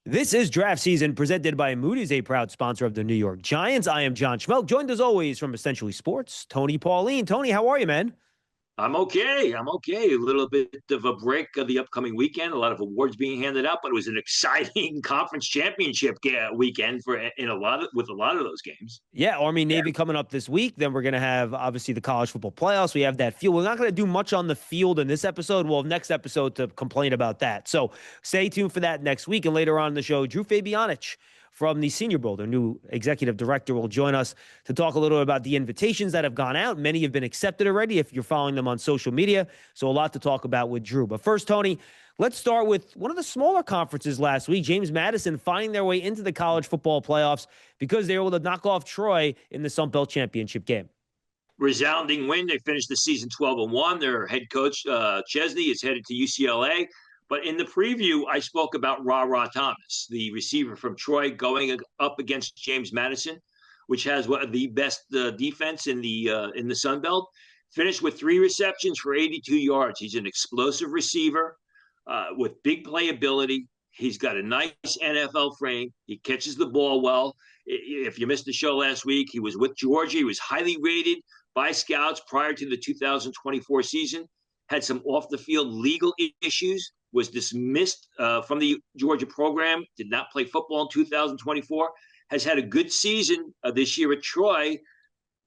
This is draft season presented by Moody's, a proud sponsor of the New York Giants. I am John Schmelk, joined as always from Essentially Sports, Tony Pauline. Tony, how are you, man? I'm okay. I'm okay. A little bit of a break of the upcoming weekend. A lot of awards being handed out, but it was an exciting conference championship weekend for in a lot of with a lot of those games. Yeah, Army Navy coming up this week. Then we're going to have, obviously, the college football playoffs. We have that field. We're not going to do much on the field in this episode. We'll have next episode to complain about that. So stay tuned for that next week. And later on in the show, Drew Fabianich from the Senior Bowl, their new executive director, will join us to talk a little about the invitations that have gone out. Many have been accepted already if you're following them on social media. So a lot to talk about with Drew. But first, Tony, let's start with one of the smaller conferences last week. James Madison finding their way into the college football playoffs because they were able to knock off Troy in the Sun Belt Championship game. Resounding win. They finished the season 12-1. Their head coach, Chesney, is headed to UCLA. But in the preview, I spoke about Ra Thomas, the receiver from Troy, going up against James Madison, which has the best defense in the Sun Belt. Finished with 3 receptions for 82 yards. He's an explosive receiver with big playability. He's got a nice NFL frame. He catches the ball well. If you missed the show last week, he was with Georgia. He was highly rated by scouts prior to the 2024 season. Had some off-the-field legal issues, was dismissed from the Georgia program, did not play football in 2024, has had a good season this year at Troy.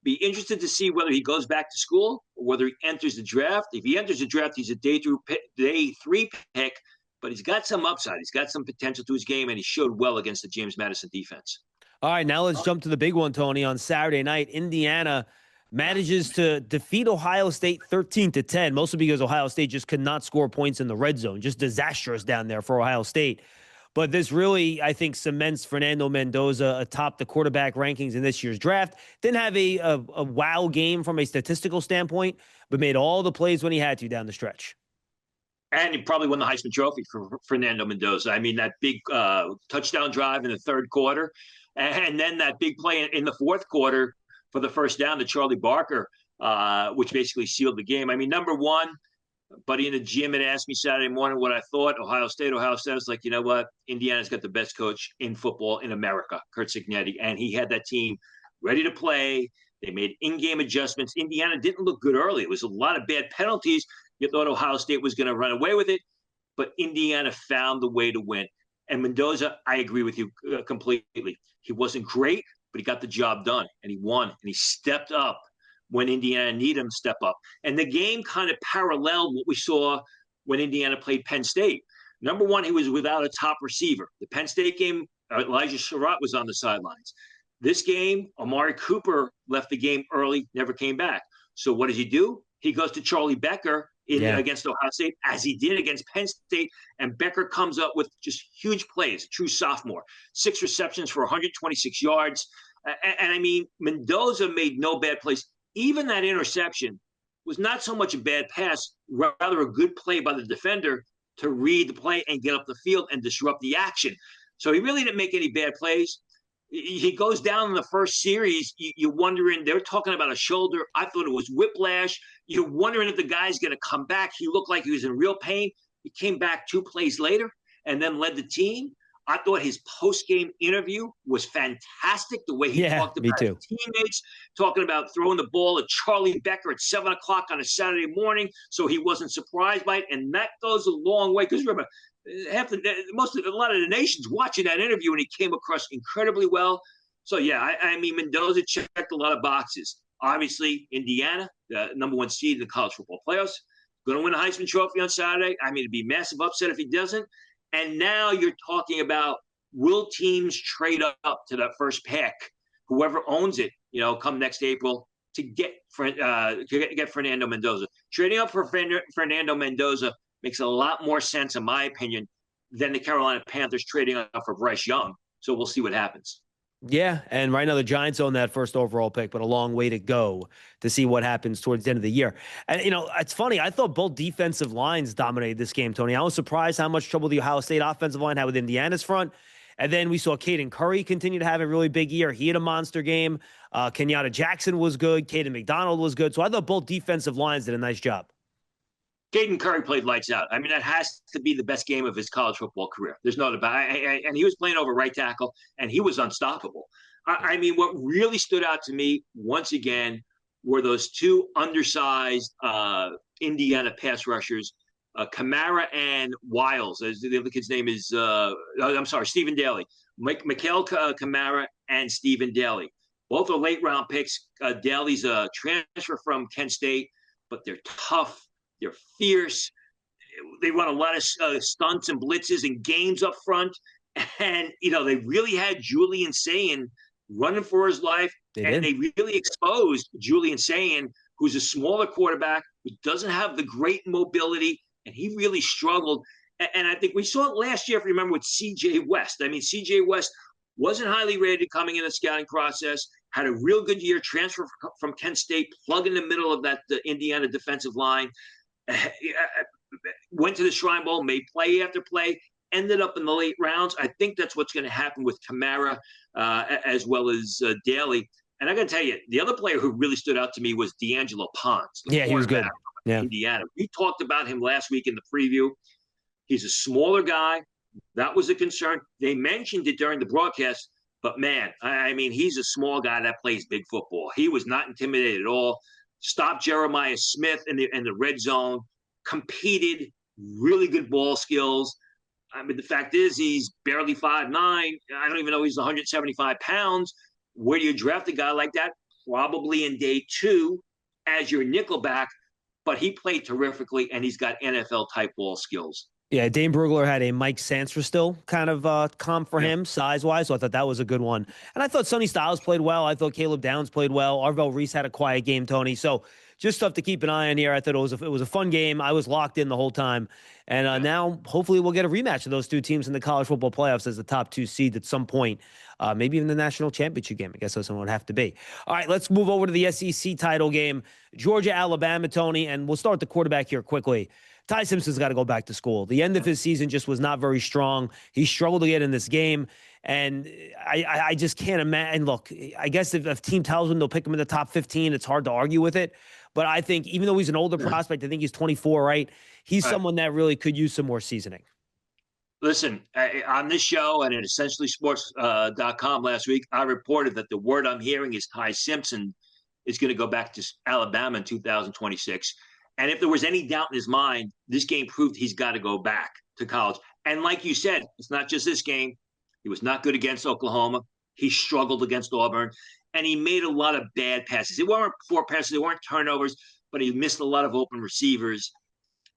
Be interested to see whether he goes back to school or whether he enters the draft. If he enters the draft, he's a day 3 pick, but he's got some upside. He's got some potential to his game, and he showed well against the James Madison defense. All right, now let's jump to the big one, Tony. On Saturday night, Indiana manages to defeat Ohio State 13-10, mostly because Ohio State just could not score points in the red zone. Just disastrous down there for Ohio State. But this really, I think, cements Fernando Mendoza atop the quarterback rankings in this year's draft. Didn't have a wow game from a statistical standpoint, but made all the plays when he had to down the stretch. And he probably won the Heisman Trophy for Fernando Mendoza. I mean, that big touchdown drive in the third quarter, and then that big play in the fourth quarter for the first down to Charlie Barker, which basically sealed the game. I mean, number one, buddy in the gym had asked me Saturday morning what I thought. Ohio State. I was like, you know what? Indiana's got the best coach in football in America, Kurt Cignetti, and he had that team ready to play. They made in-game adjustments. Indiana didn't look good early. It was a lot of bad penalties. You thought Ohio State was going to run away with it, but Indiana found the way to win. And Mendoza, I agree with you completely. He wasn't great, but he got the job done, and he won, and he stepped up when Indiana needed him to step up. And the game kind of paralleled what we saw when Indiana played Penn State. Number one, he was without a top receiver. The Penn State game, Elijah Surratt was on the sidelines. This game, Amari Cooper left the game early, never came back. So what does he do? He goes to Charlie Becker against Ohio State, as he did against Penn State, and Becker comes up with just huge plays, true sophomore. 6 receptions for 126 yards. And I mean, Mendoza made no bad plays. Even that interception was not so much a bad pass, rather a good play by the defender to read the play and get up the field and disrupt the action. So he really didn't make any bad plays. He goes down in the first series. You're wondering, they're talking about a shoulder. I thought it was whiplash. You're wondering if the guy's going to come back. He looked like he was in real pain. He came back 2 plays later and then led the team. I thought his post-game interview was fantastic. The way he talked about his teammates, talking about throwing the ball at Charlie Becker at 7 o'clock on a Saturday morning, so he wasn't surprised by it. And that goes a long way, because remember, a lot of the nation's watching that interview, and he came across incredibly well. So yeah, I mean, Mendoza checked a lot of boxes. Obviously, Indiana, the number 1 seed in the college football playoffs, going to win the Heisman Trophy on Saturday. I mean, it'd be a massive upset if he doesn't. And now you're talking about, will teams trade up to that first pick, whoever owns it, come next April, to get Fernando Mendoza. Trading up for Fernando Mendoza makes a lot more sense, in my opinion, than the Carolina Panthers trading up for Bryce Young. So we'll see what happens. Yeah, and right now the Giants own that first overall pick, but a long way to go to see what happens towards the end of the year. And, it's funny. I thought both defensive lines dominated this game, Tony. I was surprised how much trouble the Ohio State offensive line had with Indiana's front. And then we saw Caden Curry continue to have a really big year. He had a monster game. Kenyatta Jackson was good. Caden McDonald was good. So I thought both defensive lines did a nice job. Caden Curry played lights out. I mean, that has to be the best game of his college football career. There's no doubt. And he was playing over right tackle, and he was unstoppable. I mean, what really stood out to me once again were those two undersized Indiana pass rushers, Kamara and Wiles. As the other kid's name is, I'm sorry, Stephen Daly. Mikael Kamara and Stephen Daly. Both are late round picks. Daly's a transfer from Kent State, but they're tough. They're fierce. They run a lot of stunts and blitzes and games up front. And, they really had Julian Sayin running for his life. They really exposed Julian Sayin, who's a smaller quarterback, who doesn't have the great mobility, and he really struggled. And I think we saw it last year, if you remember, with C.J. West. I mean, C.J. West wasn't highly rated coming in the scouting process, had a real good year, transfer from Kent State, plug in the middle of that Indiana defensive line. Went to the Shrine Bowl, made play after play, ended up in the late rounds. I think that's what's going to happen with Kamara as well as Daly. And I got to tell you, the other player who really stood out to me was D'Angelo Pons. Yeah, he was good. Yeah. Indiana. We talked about him last week in the preview. He's a smaller guy. That was a concern. They mentioned it during the broadcast, but man, I mean, he's a small guy that plays big football. He was not intimidated at all. Stopped Jeremiah Smith in the red zone, competed, really good ball skills. I mean, the fact is he's barely 5'9". I don't even know he's 175 pounds. Where do you draft a guy like that? Probably in day 2 as your nickelback, but he played terrifically, and he's got NFL-type ball skills. Yeah, Dane Brugler had a Mike Sansristil kind of comp for him, size-wise, so I thought that was a good one. And I thought Sonny Styles played well. I thought Caleb Downs played well. Arvell Reese had a quiet game, Tony. So just stuff to keep an eye on here. I thought it was a fun game. I was locked in the whole time. And now, hopefully, we'll get a rematch of those two teams in the college football playoffs as the top 2 seeds at some point, maybe even the national championship game. I guess that's what it would have to be. All right, let's move over to the SEC title game. Georgia, Alabama, Tony, and we'll start the quarterback here quickly. Ty Simpson's got to go back to school. The end of his season just was not very strong. He struggled to get in this game, and I just can't imagine. Look, I guess if a team tells him they'll pick him in the top 15, it's hard to argue with it. But I think even though he's an older prospect, I think he's 24, right? He's someone that really could use some more seasoning. Listen, on this show and at essentiallysports.com last week, I reported that the word I'm hearing is Ty Simpson is going to go back to Alabama in 2026. And if there was any doubt in his mind, this game proved he's got to go back to college. And like you said, it's not just this game. He was not good against Oklahoma. He struggled against Auburn. And he made a lot of bad passes. They weren't poor passes. They weren't turnovers, but he missed a lot of open receivers.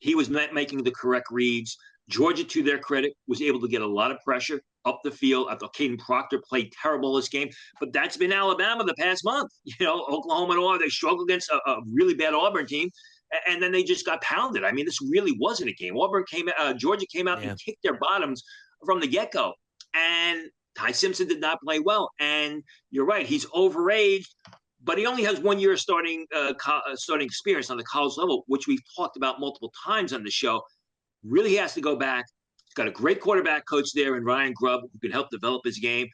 He was not making the correct reads. Georgia, to their credit, was able to get a lot of pressure up the field. I thought Caden Proctor played terrible this game, but that's been Alabama the past month. Oklahoma and Auburn, they struggled against a really bad Auburn team. And then they just got pounded. I mean, this really wasn't a game. Georgia came out and kicked their bottoms from the get-go. And Ty Simpson did not play well. And you're right, he's overaged, but he only has 1 year of starting experience on the college level, which we've talked about multiple times on the show. Really has to go back. He's got a great quarterback coach there in Ryan Grubb who can help develop his game.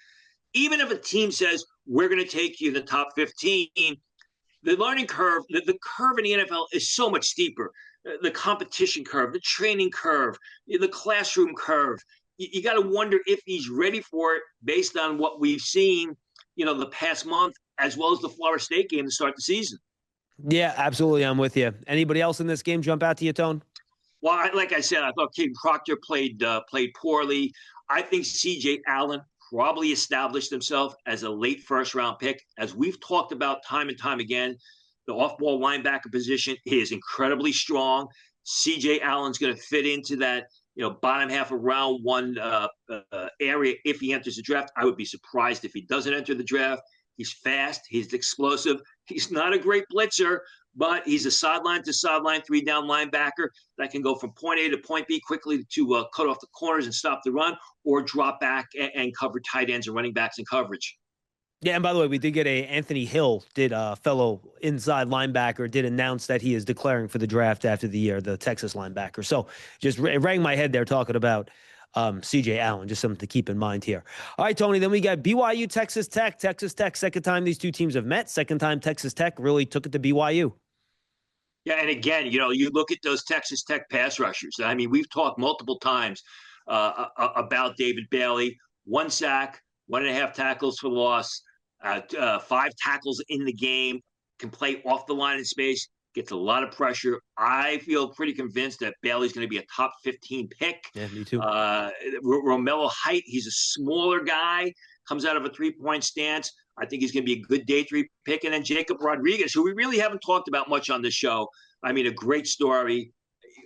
Even if a team says, we're going to take you in the top 15, the learning curve, the curve in the NFL is so much steeper. The competition curve, the training curve, the classroom curve. You got to wonder if he's ready for it based on what we've seen, the past month, as well as the Florida State game to start the season. Yeah, absolutely. I'm with you. Anybody else in this game jump out to you, Tone? Well, like I said, I thought Caden Proctor played poorly. I think C.J. Allen probably established himself as a late first-round pick. As we've talked about time and time again, the off-ball linebacker position is incredibly strong. C.J. Allen's going to fit into that, bottom half of round 1 area if he enters the draft. I would be surprised if he doesn't enter the draft. He's fast. He's explosive. He's not a great blitzer, but he's a sideline-to-sideline 3-down linebacker that can go from point A to point B quickly to cut off the corners and stop the run, or drop back and cover tight ends and running backs in coverage. Yeah, and by the way, we did get Anthony Hill, fellow inside linebacker, did announce that he is declaring for the draft after the year, the Texas linebacker. So just it rang my head there talking about C.J. Allen, just something to keep in mind here. All right, Tony, then we got BYU, Texas Tech. Texas Tech, second time these two teams have met. Second time Texas Tech really took it to BYU. Yeah, and again, you look at those Texas Tech pass rushers. I mean, we've talked multiple times about David Bailey. 1 sack, 1.5 tackles for loss, 5 tackles in the game, can play off the line in space, gets a lot of pressure. I feel pretty convinced that Bailey's going to be a top 15 pick. Yeah, me too. Romello Height, he's a smaller guy, comes out of a 3-point stance. I think he's going to be a good day 3 pick. And then Jacob Rodriguez, who we really haven't talked about much on this show. I mean, a great story.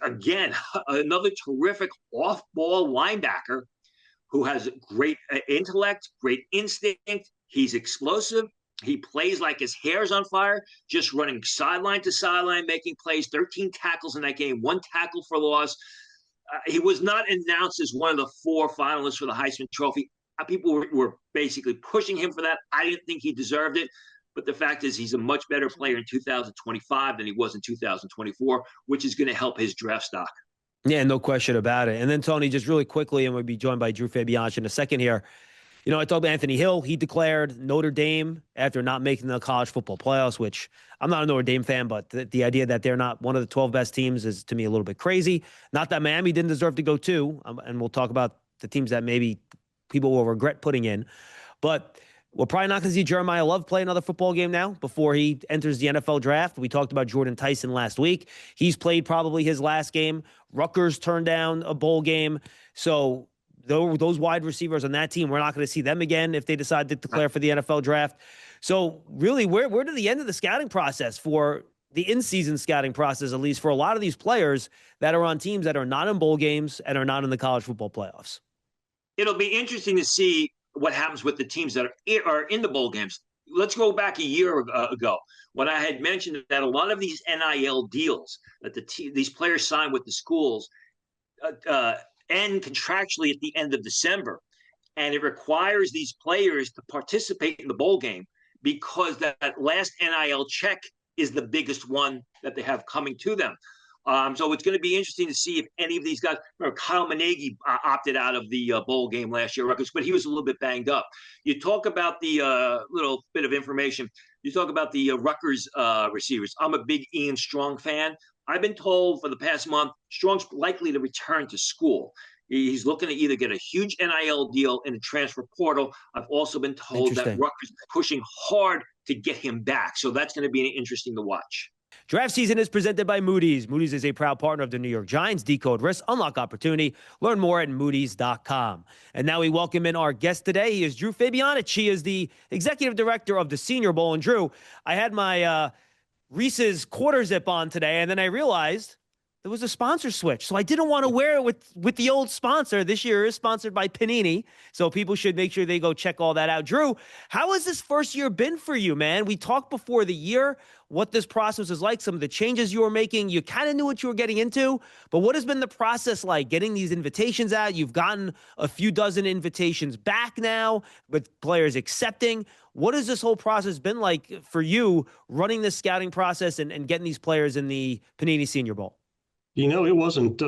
Again, another terrific off-ball linebacker who has great intellect, great instinct. He's explosive. He plays like his hair's on fire, just running sideline to sideline, making plays, 13 tackles in that game, 1 tackle for loss. He was not announced as one of the 4 finalists for the Heisman Trophy. People were basically pushing him for that. I didn't think he deserved it. But the fact is he's a much better player in 2025 than he was in 2024, which is going to help his draft stock. Yeah, no question about it. And then, Tony, just really quickly, and we'll be joined by Drew Fabianich in a second here. I told Anthony Hill, he declared Notre Dame after not making the college football playoffs, which I'm not a Notre Dame fan, but the idea that they're not one of the 12 best teams is, to me, a little bit crazy. Not that Miami didn't deserve to go too, and we'll talk about the teams that maybe people will regret putting in. But we're probably not going to see Jeremiah Love play another football game now before he enters the NFL draft. We talked about Jordan Tyson last week. He's played probably his last game. Rutgers turned down a bowl game. So those wide receivers on that team, we're not going to see them again if they decide to declare for the NFL draft. So really, we're to the end of the scouting process for the in-season scouting process, at least for a lot of these players that are on teams that are not in bowl games and are not in the college football playoffs. It'll be interesting to see what happens with the teams that are in the bowl games. Let's go back a year ago when I had mentioned that a lot of these NIL deals that these players sign with the schools end contractually at the end of December. And it requires these players to participate in the bowl game because that last NIL check is the biggest one that they have coming to them. So it's going to be interesting to see if any of these guys, Kyle Manegi opted out of the bowl game last year, but he was a little bit banged up. You talk about the little bit of information. You talk about the Rutgers receivers. I'm a big Ian Strong fan. I've been told for the past month, Strong's likely to return to school. He's looking to either get a huge NIL deal in the transfer portal. I've also been told that Rutgers is pushing hard to get him back. So that's going to be interesting to watch. Draft season is presented by Moody's. Moody's is a proud partner of the New York Giants. Decode risk, unlock opportunity. Learn more at moodys.com. And now we welcome in our guest today. He is Drew Fabianich. He is the executive director of the Senior Bowl. And Drew, I had my Reese's quarter zip on today, and then I realized there was a sponsor switch. So I didn't want to wear it with the old sponsor. This year is sponsored by Panini. So people should make sure they go check all that out. Drew, how has this first year been for you, man? We talked before the year what this process is like, some of the changes you were making. You kind of knew what you were getting into, but what has been the process like getting these invitations out? You've gotten a few dozen invitations back now with players accepting. What has this whole process been like for you running this scouting process and getting these players in the Panini Senior Bowl? It wasn't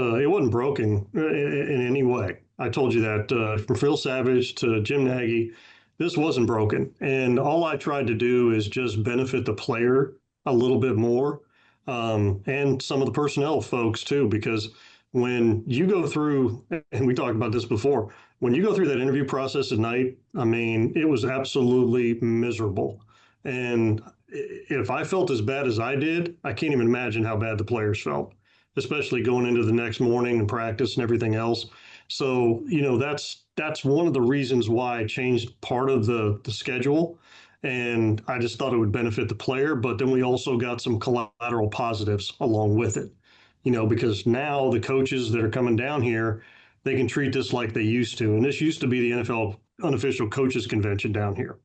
broken in any way. I told you that from Phil Savage to Jim Nagy, this wasn't broken. And all I tried to do is just benefit the player a little bit more, and some of the personnel folks too, because when you go through, and we talked about this before, when you go through that interview process at night, I mean, it was absolutely miserable. And if I felt as bad as I did, I can't even imagine how bad the players felt, especially going into the next morning and practice and everything else. So, that's one of the reasons why I changed part of the schedule. And I just thought it would benefit the player. But then we also got some collateral positives along with it, because now the coaches that are coming down here, they can treat this like they used to. And this used to be the NFL unofficial coaches convention down here.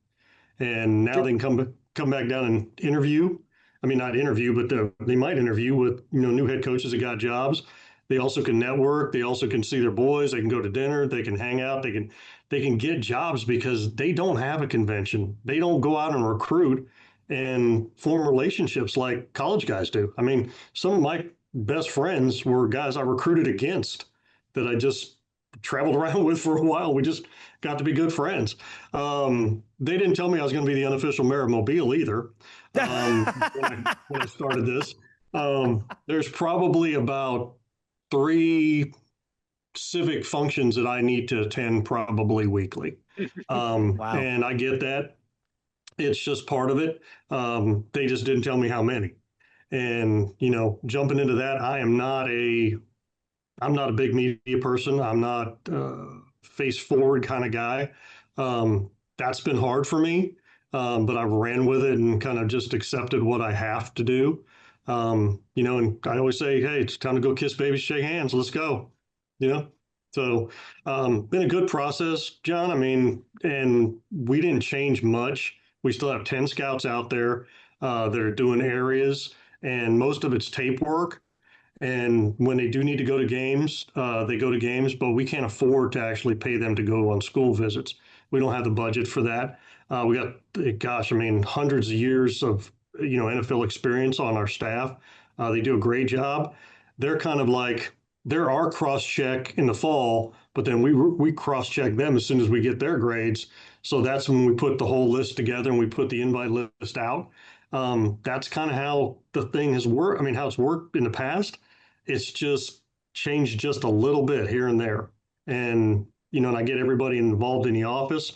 And now they can come back down and interview. I mean, not interview, but they might interview with, new head coaches that got jobs. They also can network. They also can see their boys. They can go to dinner. They can hang out. They can get jobs because they don't have a convention. They don't go out and recruit and form relationships like college guys do. I mean, some of my best friends were guys I recruited against that I just traveled around with for a while. We just got to be good friends. They didn't tell me I was going to be the unofficial mayor of Mobile either when I started this. There's probably about 3 civic functions that I need to attend probably weekly. Wow. And I get that. It's just part of it. They just didn't tell me how many. And, jumping into that, I'm not a big media person. I'm not face forward kind of guy. That's been hard for me, but I've ran with it and kind of just accepted what I have to do. And I always say, hey, it's time to go kiss babies, shake hands. Let's go. You know, so been a good process, John. I mean, and we didn't change much. We still have 10 scouts out there that are doing areas, and most of it's tape work. And when they do need to go to games, they go to games, but we can't afford to actually pay them to go on school visits. We don't have the budget for that. We got, gosh, I mean, hundreds of years of, NFL experience on our staff. They do a great job. They're kind of like, they're our cross check in the fall, but then we cross check them as soon as we get their grades. So that's when we put the whole list together and we put the invite list out. That's kind of how the thing has worked. I mean, how it's worked in the past. It's just changed just a little bit here and there. And I get everybody involved in the office.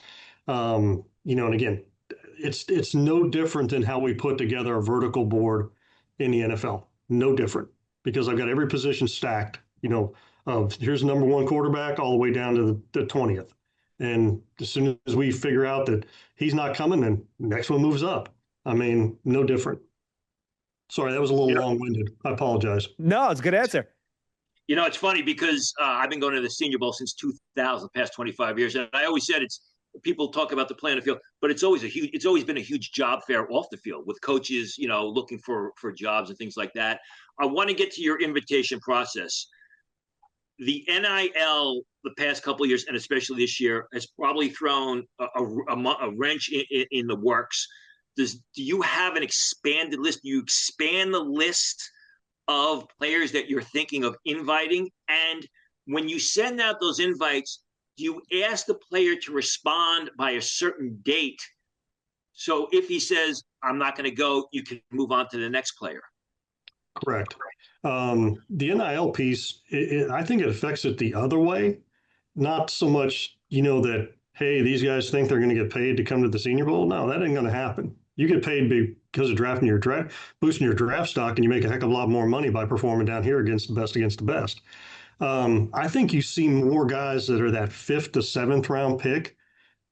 And again, it's no different than how we put together a vertical board in the NFL. No different because I've got every position stacked, of here's number one quarterback all the way down to the 20th. And as soon as we figure out that he's not coming, then next one moves up. I mean, no different. Sorry, that was a little long-winded. I apologize. No, it's a good answer. It's funny because I've been going to the Senior Bowl since 2000, the past 25 years, and I always said people talk about the play on the field, but it's always been a huge job fair off the field with coaches, looking for jobs and things like that. I want to get to your invitation process. The NIL the past couple of years, and especially this year, has probably thrown a wrench in the works. Do you have an expanded list? Do you expand the list of players that you're thinking of inviting? And when you send out those invites, do you ask the player to respond by a certain date? So if he says, I'm not going to go, you can move on to the next player. Correct. The NIL piece, I think it affects it the other way. Not so much, that, hey, these guys think they're going to get paid to come to the Senior Bowl. No, that ain't going to happen. You get paid because of boosting your draft stock, and you make a heck of a lot more money by performing down here against the best. I think you see more guys that are that 5th to 7th round pick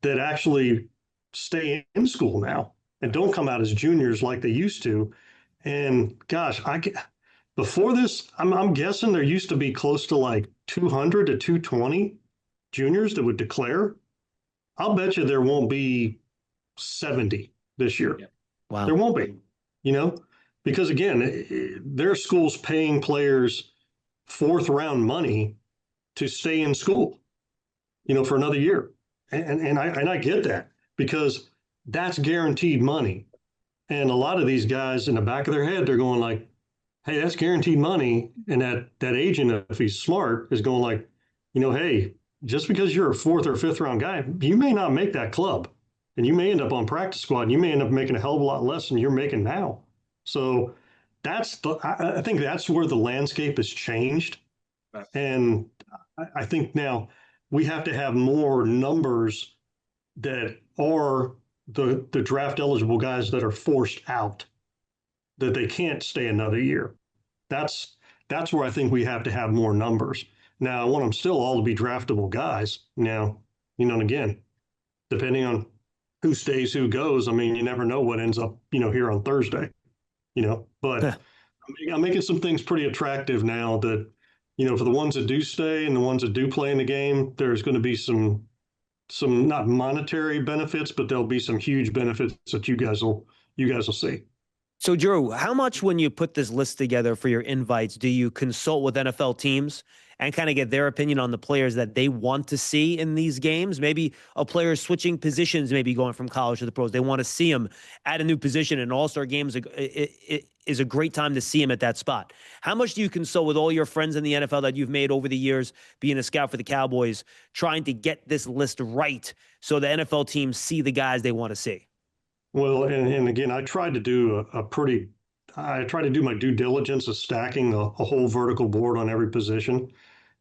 that actually stay in school now and don't come out as juniors like they used to. And gosh, before this, I'm guessing there used to be close to like 200 to 220 juniors that would declare. I'll bet you there won't be 70 this year. Yeah. Wow. There won't be, because again, their school's paying players 4th round money to stay in school, for another year. And I get that because that's guaranteed money. And a lot of these guys in the back of their head, they're going like, hey, that's guaranteed money. And that agent, if he's smart, is going like, hey, just because you're a 4th or 5th round guy, you may not make that club. And you may end up on practice squad. And you may end up making a hell of a lot less than you're making now. So I think that's where the landscape has changed. Right. And I think now we have to have more numbers that are the draft eligible guys that are forced out, that they can't stay another year. That's where I think we have to have more numbers. Now, I want them still all to be draftable guys. Now, and again, depending on who stays, who goes, I mean, you never know what ends up, here on Thursday, but I'm making some things pretty attractive now that, for the ones that do stay and the ones that do play in the game, there's going to be some not monetary benefits, but there'll be some huge benefits that you guys will see. So, Drew, how much when you put this list together for your invites, do you consult with NFL teams and kind of get their opinion on the players that they want to see in these games? Maybe a player switching positions, maybe going from college to the pros. They want to see him at a new position, and All-Star games it is a great time to see him at that spot. How much do you consult with all your friends in the NFL that you've made over the years, being a scout for the Cowboys, trying to get this list right so the NFL teams see the guys they want to see? Well, and again, I tried to do a pretty I try to do my due diligence of stacking a whole vertical board on every position.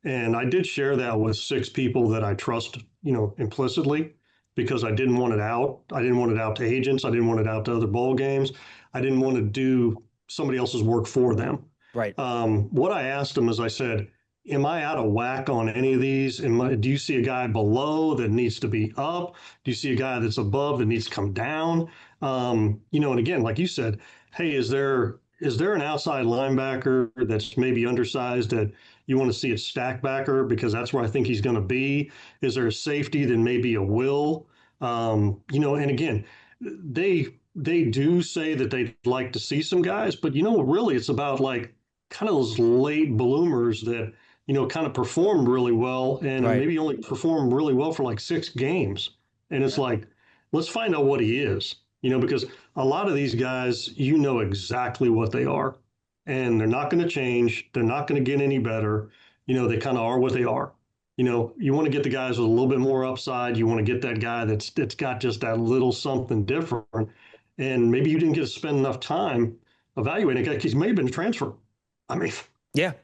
And I did share that with 6 people that I trust, implicitly, because I didn't want it out. I didn't want it out to agents. I didn't want it out to other bowl games. I didn't want to do somebody else's work for them. Right. What I asked them is I said, am I out of whack on any of these? Do you see a guy below that needs to be up? Do you see a guy that's above that needs to come down? And again, like you said, hey, is there an outside linebacker that's maybe undersized that you want to see a stack backer because that's where I think he's going to be? Is there a safety that maybe a will? And again, they do say that they'd like to see some guys, but really it's about like kind of those late bloomers that kind of performed really well and Right. maybe only performed really well for like 6 games. And it's like, let's find out what he is, because a lot of these guys, exactly what they are, and they're not going to change. They're not going to get any better. They kind of are what they are. You want to get the guys with a little bit more upside. You want to get that guy that's got just that little something different. And maybe you didn't get to spend enough time evaluating a guy because he may have been a transfer. Yeah.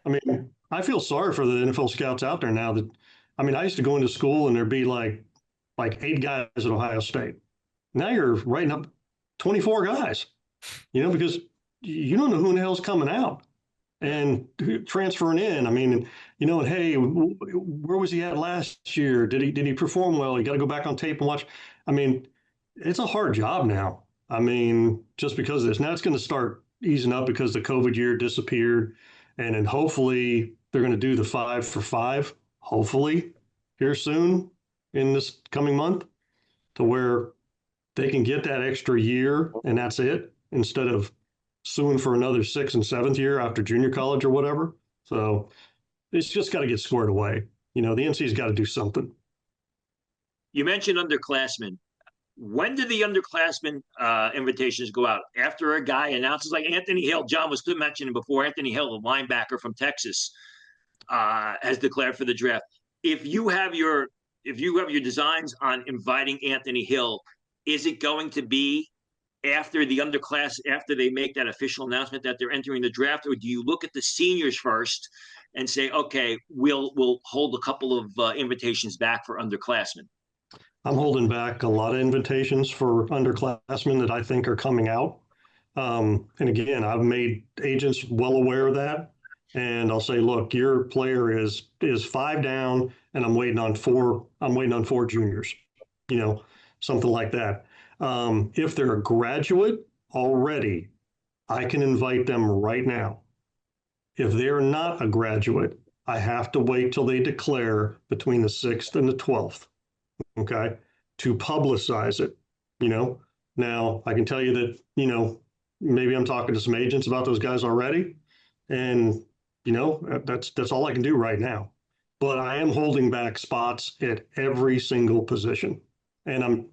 I feel sorry for the NFL scouts out there now I used to go into school and there'd be like 8 guys at Ohio State. Now you're writing up 24 guys, because you don't know who in the hell's coming out and transferring in. And hey, where was he at last year? Did he perform well? You got to go back on tape and watch. It's a hard job now. Just because of this. Now it's going to start easing up because the COVID year disappeared. And then hopefully they're going to do the 5 for 5, hopefully here soon in this coming month, to where they can get that extra year and that's it, instead of suing for another 6th and 7th year after junior college or whatever. So it's just got to get squared away. The NC's got to do something. You mentioned underclassmen. When do the underclassmen invitations go out? After a guy announces, like Anthony Hill, John was mentioning before, Anthony Hill, a linebacker from Texas, has declared for the draft. If you have your designs on inviting Anthony Hill, is it going to be after the underclass, after they make that official announcement that they're entering the draft, or do you look at the seniors first and say, okay, we'll hold a couple of invitations back for underclassmen? I'm holding back a lot of invitations for underclassmen that I think are coming out. And again, I've made agents well aware of that. And I'll say, look, your player is 5 down, and I'm waiting on 4 juniors, something like that. If they're a graduate already, I can invite them right now. If they're not a graduate, I have to wait till they declare between the 6th and the 12th. Okay, to publicize it. Now I can tell you that, maybe I'm talking to some agents about those guys already. And, that's all I can do right now. But I am holding back spots at every single position. And I'm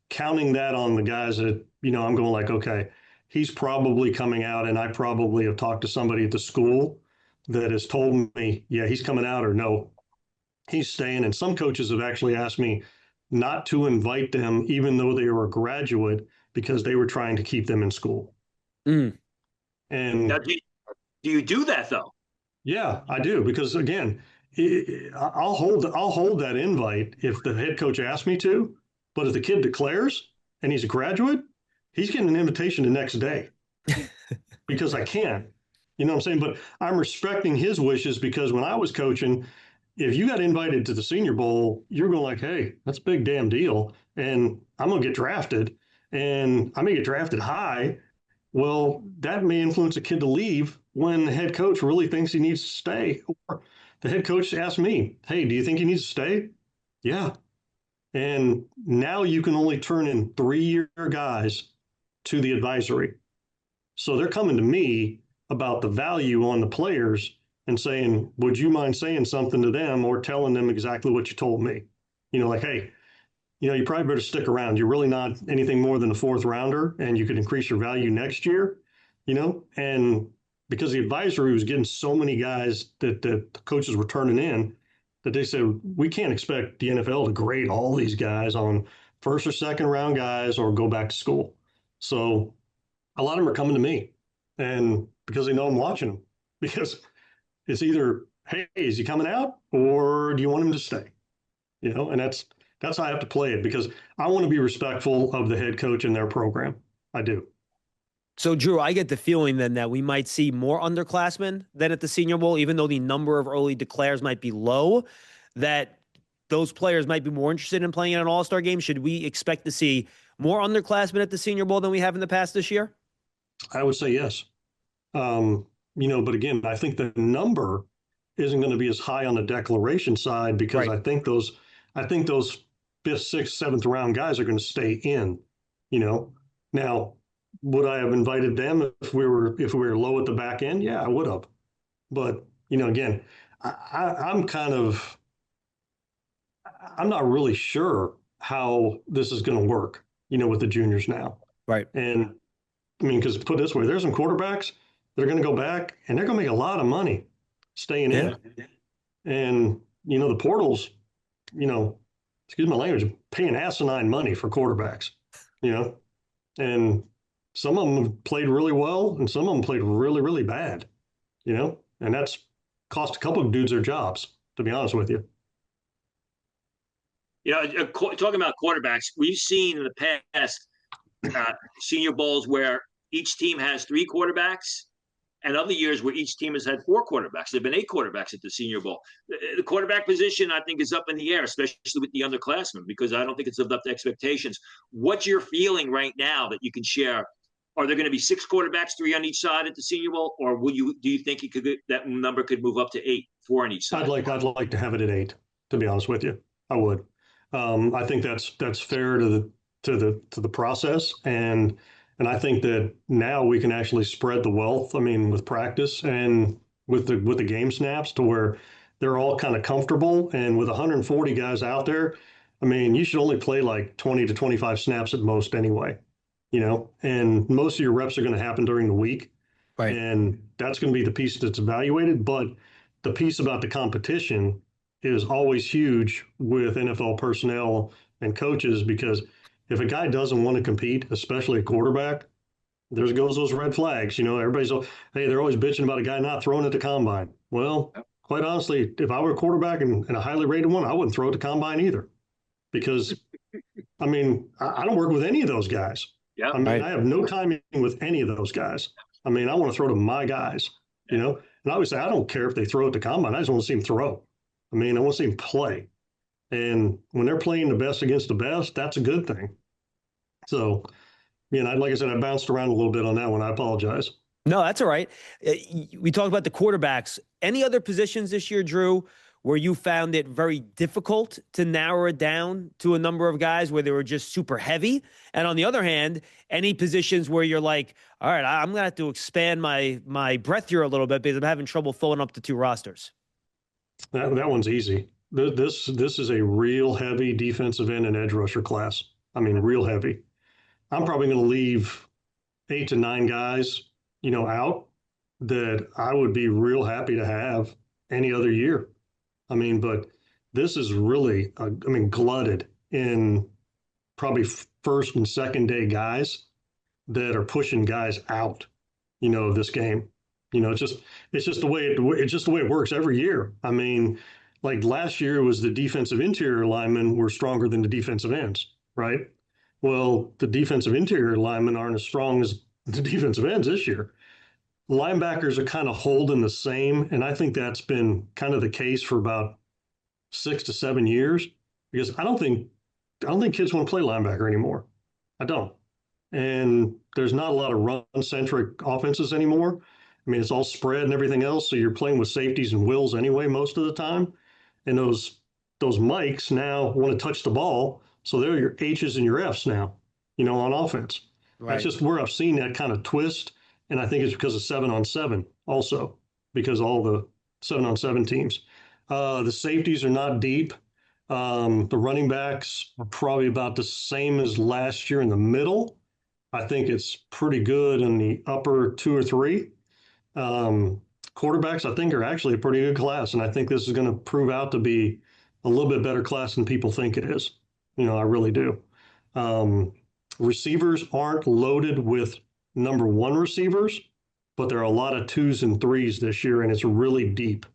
counting that on the guys that, I'm going like, okay, he's probably coming out, and I probably have talked to somebody at the school that has told me, yeah, he's coming out, or no, he's staying. And some coaches have actually asked me not to invite them, even though they were a graduate, because they were trying to keep them in school. Mm. And now, do you do that though? Yeah, I do, because again, I'll hold that invite if the head coach asks me to. But if the kid declares and he's a graduate, he's getting an invitation the next day because I can. You know what I'm saying? But I'm respecting his wishes, because when I was coaching, if you got invited to the Senior Bowl, you're going like, hey, that's a big damn deal. And I'm going to get drafted, and I may get drafted high. Well, that may influence a kid to leave when the head coach really thinks he needs to stay. Or the head coach asks me, hey, do you think he needs to stay? Yeah. And now you can only turn in 3-year guys to the advisory. So they're coming to me about the value on the players and saying, would you mind saying something to them or telling them exactly what you told me? Like, hey, you probably better stick around. You're really not anything more than a 4th rounder, and you could increase your value next year, and because the advisory was getting so many guys that the coaches were turning in, that they said, we can't expect the NFL to grade all these guys on 1st or 2nd round guys or go back to school. So a lot of them are coming to me. And because they know I'm watching them, because it's either, hey, is he coming out or do you want him to stay? And that's how I have to play it because I want to be respectful of the head coach and their program. I do. So, Drew, I get the feeling then that we might see more underclassmen than at the Senior Bowl, even though the number of early declares might be low, that those players might be more interested in playing in an all-star game. Should we expect to see more underclassmen at the Senior Bowl than we have in the past this year? I would say yes. But again, I think the number isn't going to be as high on the declaration side because Right. I think those fifth, sixth, seventh round guys are going to stay in. Now, would I have invited them if we were low at the back end? Yeah, I would have. But again, I'm not really sure how this is going to work. With the juniors now, Right. and I mean, because put it this way, there's some quarterbacks that are going to go back and they're going to make a lot of money staying in. And, the portals, excuse my language, paying asinine money for quarterbacks, and some of them have played really well and some of them played really, really bad, and that's cost a couple of dudes their jobs, to be honest with you. Talking about quarterbacks, we've seen in the past Senior Bowls where each team has 3 quarterbacks, and other years where each team has had 4 quarterbacks. There have been 8 quarterbacks at the Senior Bowl. The quarterback position, I think, is up in the air, especially with the underclassmen, because I don't think it's lived up to expectations. What's your feeling right now that you can share? Are there going to be 6 quarterbacks, 3 on each side at the Senior Bowl, or do you think that number could move up to 8, 4 on each side? I'd like to have it at 8, to be honest with you. I would. I think that's fair to the process, and I think that now we can actually spread the wealth. I mean, with practice and with the game snaps to where they're all kind of comfortable. And with 140 guys out there, I mean, you should only play like 20 to 25 snaps at most anyway. And most of your reps are going to happen during the week, Right. and that's going to be the piece that's evaluated. But the piece about the competition is always huge with NFL personnel and coaches because if a guy doesn't want to compete, especially a quarterback, there goes those red flags. Everybody's, hey, they're always bitching about a guy not throwing at the combine. Well, quite honestly, if I were a quarterback and a highly rated one, I wouldn't throw at the combine either. Because, I mean, I don't work with any of those guys. Yeah. I mean, I have no timing with any of those guys. I mean, I want to throw to my guys, And obviously, I don't care if they throw at the combine. I just want to see them throw. I mean, I want to see them play. And when they're playing the best against the best, that's a good thing. So, like I said, I bounced around a little bit on that one. I apologize. No, that's all right. We talked about the quarterbacks. Any other positions this year, Drew, where you found it very difficult to narrow it down to a number of guys where they were just super heavy? And on the other hand, any positions where you're like, all right, I'm going to have to expand my breadth here a little bit because I'm having trouble filling up the 2 rosters? That one's easy. This is a real heavy defensive end and edge rusher class. I mean, real heavy. I'm probably going to leave 8 to 9 guys, out that I would be real happy to have any other year. I mean, but this is really, glutted in probably first and second day guys that are pushing guys out, of this game. It's just the way it works every year. I mean, like last year was the defensive interior linemen were stronger than the defensive ends, right? Well, the defensive interior linemen aren't as strong as the defensive ends this year. Linebackers are kind of holding the same, and I think that's been kind of the case for about 6 to 7 years because I don't think kids want to play linebacker anymore. I don't. And there's not a lot of run-centric offenses anymore. I mean, it's all spread and everything else, so you're playing with safeties and wills anyway most of the time. And those Mikes now want to touch the ball, so they're your H's and your F's now, on offense. Right. That's just where I've seen that kind of twist, and I think it's because of 7-on-7 also, because all the 7-on-7 teams. The safeties are not deep. The running backs are probably about the same as last year in the middle. I think it's pretty good in the upper 2 or 3. Quarterbacks, I think, are actually a pretty good class, and I think this is going to prove out to be a little bit better class than people think it is. I really do. Receivers aren't loaded with number 1 receivers, but there are a lot of 2s and 3s this year, and it's really deep.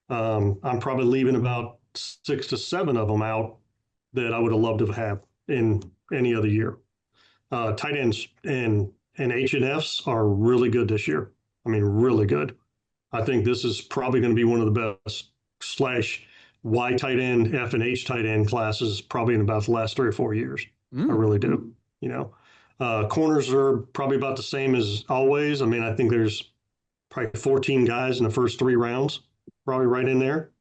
I'm probably leaving about 6 to 7 of them out that I would have loved to have in any other year. Tight ends and H&Fs are really good this year. I mean, really good. I think this is probably going to be one of the best / Y tight end, F and H tight end classes probably in about the last 3 or 4 years. I really do. Corners are probably about the same as always. I mean, I think there's probably 14 guys in the first 3 rounds, probably right in there.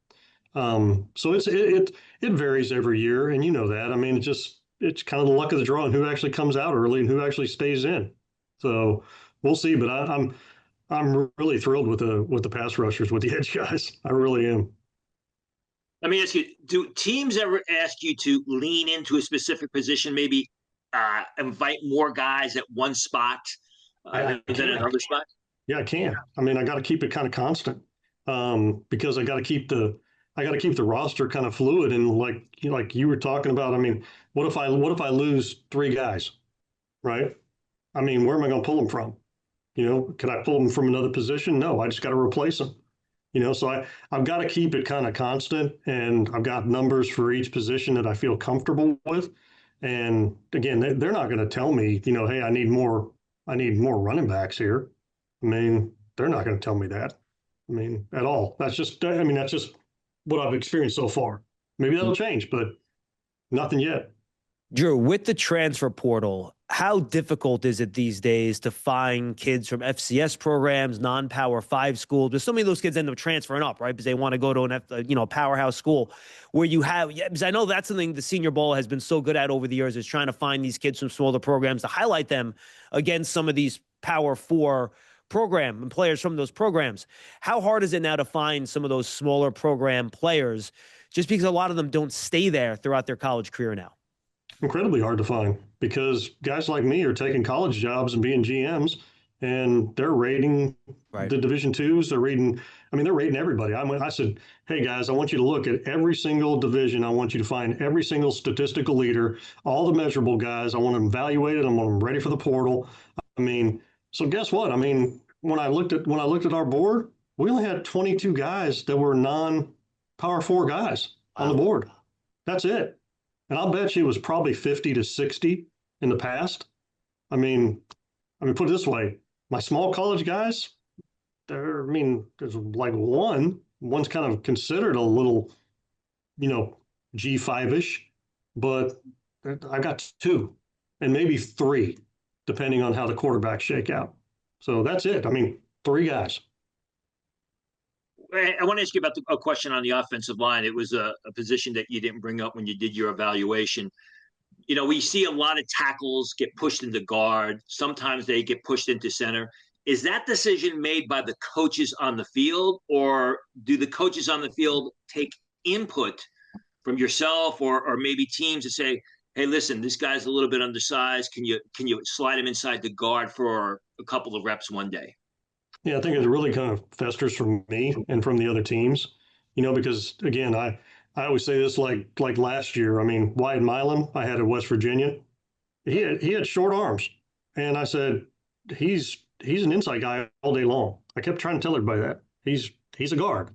So it varies every year, and you know that. I mean, it's kind of the luck of the draw and who actually comes out early and who actually stays in. So we'll see. But I'm really thrilled with the pass rushers, with the edge guys. I really am. Let me ask you: do teams ever ask you to lean into a specific position, maybe invite more guys at one spot than another spot? Yeah, I can. I mean, I got to keep it kind of constant because I got to keep the roster kind of fluid. And like you were talking about, I mean, what if I lose 3 guys, right? I mean, where am I going to pull them from? Can I pull them from another position? No, I just got to replace them. So I've got to keep it kind of constant, and I've got numbers for each position that I feel comfortable with. And again, they're not going to tell me, hey, I need more running backs here. I mean, they're not going to tell me that. I mean, at all. That's just what I've experienced so far. Maybe that'll change, but nothing yet. Drew, with the transfer portal, how difficult is it these days to find kids from FCS programs, non-Power 5 schools? Because so many of those kids end up transferring up, right? Because they want to go to a powerhouse school where you have, because I know that's something the Senior Bowl has been so good at over the years, is trying to find these kids from smaller programs to highlight them against some of these Power 4 program and players from those programs. How hard is it now to find some of those smaller program players, just because a lot of them don't stay there throughout their college career now? Incredibly hard to find, because guys like me are taking college jobs and being GMs, and they're rating the Division IIs. They're rating everybody. I said, hey guys, I want you to look at every single division. I want you to find every single statistical leader, all the measurable guys. I want them evaluated. I want them ready for the portal. I mean, so guess what? I mean, when I looked at our board, we only had 22 guys that were non-Power 4 guys on the board. That's it. And I'll bet you it was probably 50 to 60 in the past. I mean, put it this way: my small college guys, there's like one's kind of considered a little, G5-ish, but I got 2 and maybe 3, depending on how the quarterbacks shake out. So that's it. I mean, 3 guys. I want to ask you about a question on the offensive line. It was a position that you didn't bring up when you did your evaluation. We see a lot of tackles get pushed into guard. Sometimes they get pushed into center. Is that decision made by the coaches on the field, or do the coaches on the field take input from yourself or maybe teams to say, hey, listen, this guy's a little bit undersized. Can you slide him inside the guard for a couple of reps one day? Yeah, I think it really kind of festers from me and from the other teams, because again, I always say this, like last year. I mean, Wyatt Milam, I had at West Virginia. He had short arms, and I said he's an inside guy all day long. I kept trying to tell everybody that he's a guard,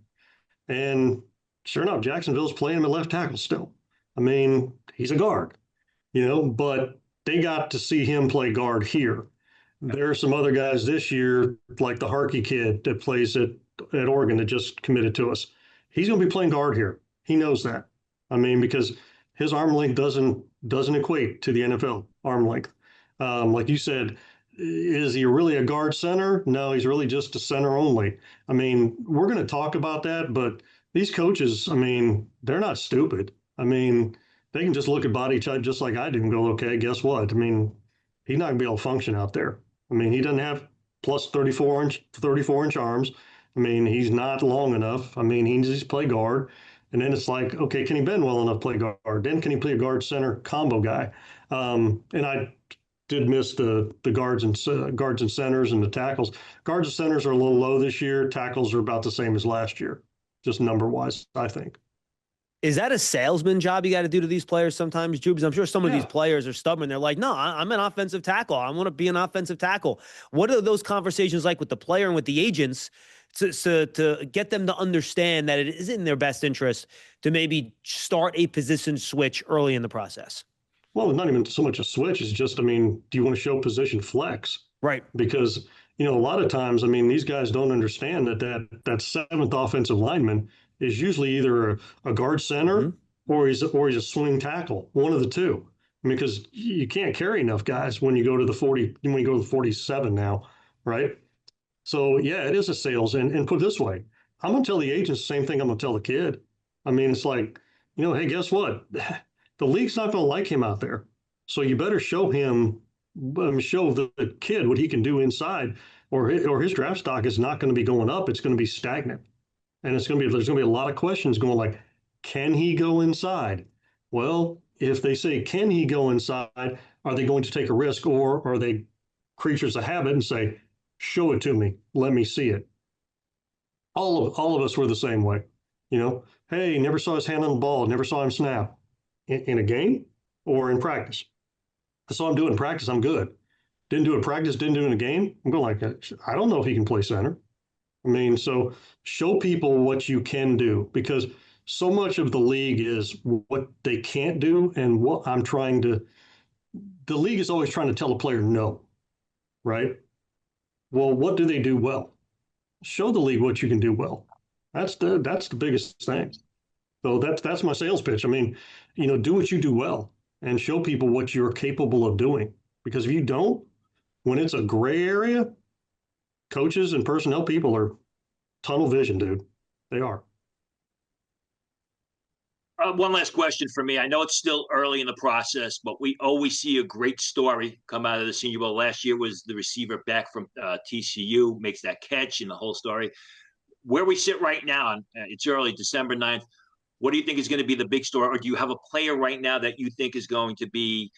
and sure enough, Jacksonville's playing him at left tackle still. I mean, he's a guard, but they got to see him play guard here. There are some other guys this year, like the Harkey kid that plays at Oregon that just committed to us. He's going to be playing guard here. He knows that. I mean, because his arm length doesn't equate to the NFL arm length. Like you said, is he really a guard center? No, he's really just a center only. I mean, we're going to talk about that, but these coaches, I mean, they're not stupid. I mean, they can just look at body type just like I do and go, okay, guess what? I mean, he's not going to be able to function out there. I mean, he doesn't have plus 34-inch arms. I mean, he's not long enough. I mean, he needs to play guard. And then it's like, okay, can he bend well enough to play guard? Then can he play a guard center combo guy? And I did miss the guards and centers and the tackles. Guards and centers are a little low this year. Tackles are about the same as last year, just number wise, I think. Is that a salesman job you got to do to these players sometimes, Jubes? I'm sure some of these players are stubborn. They're like, no, I'm an offensive tackle. I want to be an offensive tackle. What are those conversations like with the player and with the agents to get them to understand that it is in their best interest to maybe start a position switch early in the process? Well, not even so much a switch. It's just, I mean, do you want to show position flex? Right. Because, a lot of times, I mean, these guys don't understand that seventh offensive lineman is usually either a guard center or he's a swing tackle, one of the two. I mean, because you can't carry enough guys when you go to the 47 now, right? So yeah, it is a sales. And put it this way, I'm gonna tell the agents the same thing I'm gonna tell the kid. I mean, it's like, hey, guess what? The league's not gonna like him out there. So you better show him, show the kid what he can do inside, or his draft stock is not going to be going up. It's going to be stagnant, and there's going to be a lot of questions going like, can he go inside? Well, if they say can he go inside, are they going to take a risk, or are they creatures of habit and say, show it to me, let me see it? All of us were the same way, Hey, never saw his hand on the ball, never saw him snap in a game or in practice. I saw him do it in practice. I'm good. Didn't do it in practice. Didn't do it in a game. I'm going like, I don't know if he can play center. I mean, so show people what you can do, because so much of the league is what they can't do and what the league is always trying to tell a player no, right? Well, what do they do well? Show the league what you can do well. That's the biggest thing. So that's my sales pitch. I mean, do what you do well and show people what you're capable of doing. Because if you don't, when it's a gray area, coaches and personnel people are tunnel vision, dude. They are. One last question for me. I know it's still early in the process, but we always see a great story come out of the Senior Bowl. Last year was the receiver back from TCU, makes that catch in the whole story. Where we sit right now, it's early, December 9th, what do you think is going to be the big story? Or do you have a player right now that you think is going to be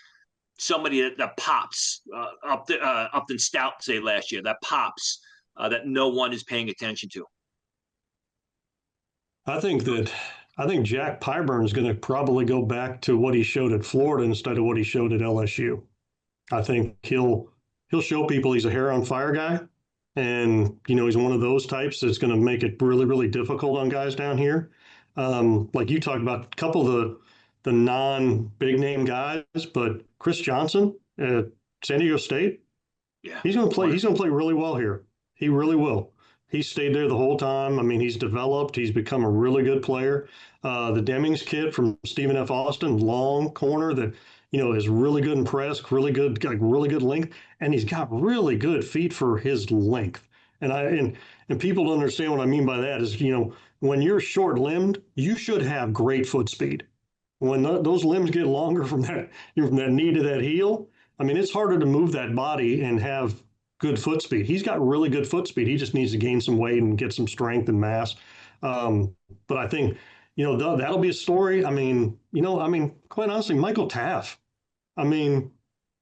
somebody that pops, Upton Stout, say last year, that pops, that no one is paying attention to? I think Jack Pyburn is going to probably go back to what he showed at Florida instead of what he showed at LSU. I think he'll show people he's a hair on fire guy, and he's one of those types that's going to make it really, really difficult on guys down here. Like you talked about, a couple of the non-big name guys, but Chris Johnson at San Diego State, he's going to play. He's going to play really well here. He really will. He stayed there the whole time. I mean, he's developed. He's become a really good player. The Demings kid from Stephen F. Austin, long corner that is really good in press, really good, got really good length, and he's got really good feet for his length. And people don't understand what I mean by that is when you're short-limbed, you should have great foot speed. When those limbs get longer from that knee to that heel, I mean, it's harder to move that body and have good foot speed. He's got really good foot speed. He just needs to gain some weight and get some strength and mass. But I think, that'll be a story. I mean, quite honestly, Michael Taff, I mean,